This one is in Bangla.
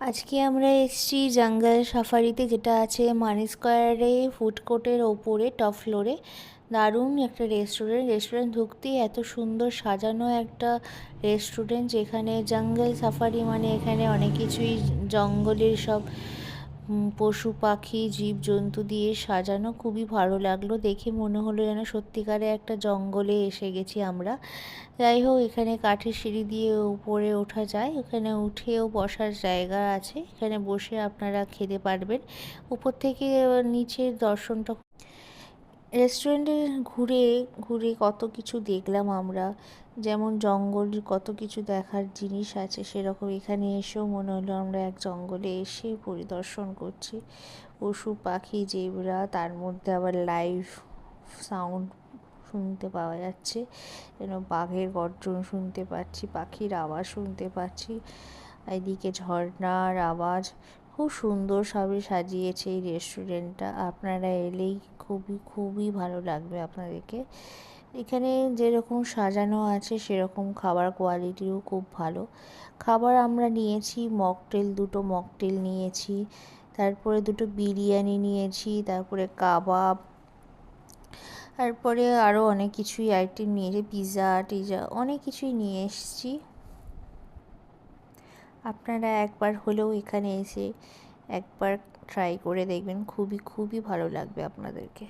আজকে আমরা এসেছি জঙ্গল সাফারিতে, যেটা আছে মানি স্কোয়ারে ফুড কোর্টের ওপরে টপ ফ্লোরে। দারুণ একটা রেস্টুরেন্ট ঢুকতেই এত সুন্দর সাজানো একটা রেস্টুরেন্ট, যেখানে জঙ্গল সাফারি মানে এখানে অনেক কিছুই জঙ্গলের সব পশু পাখি জীবজন্তু দিয়ে সাজানো। খুবই ভালো লাগলো দেখে, মনে হলো যেন সত্যিকারে একটা জঙ্গলে এসে গেছি আমরা। যাই হোক, এখানে কাঠের সিঁড়ি দিয়ে উপরে ওঠা যায়, ওখানে উঠেও বসার জায়গা আছে, এখানে বসে আপনারা খেতে পারবেন। উপর থেকে নিচের দর্শনটা। রেস্টুরেন্টে ঘুরে ঘুরে কত কিছু দেখলাম আমরা, যেমন জঙ্গল কত কিছু দেখার জিনিস আছে, সেরকম এখানে এসেও মনে হলো আমরা এক জঙ্গলে এসে পরিদর্শন করছি। পশু পাখি জেব্রা, তার মধ্যে আবার লাইভ সাউন্ড শুনতে পাওয়া যাচ্ছে, যেন বাঘের গর্জন শুনতে পাচ্ছি, পাখির আওয়াজ শুনতে পাচ্ছি, এদিকে ঝর্ণার আওয়াজ। খুব সুন্দর সবে সাজিয়েছে এই রেস্টুরেন্টটা। আপনারা এলেই খুবই খুবই ভালো লাগবে আপনাদেরকে। এখানে যেরকম সাজানো আছে সেরকম খাবার কোয়ালিটিও খুব ভালো। খাবার আমরা নিয়েছি মকটেল, দুটো মকটেল নিয়েছি, তারপরে দুটো বিরিয়ানি নিয়েছি, তারপরে কাবাব, তারপরে আরও অনেক কিছুই আইটেম নিয়েছি, পিৎজা টিজা অনেক কিছুই নিয়ে এসেছি। আপনারা একবার হলেও এখানে এসে একবার ট্রাই করে দেখবেন, খুবই খুবই ভালো লাগবে আপনাদেরকে।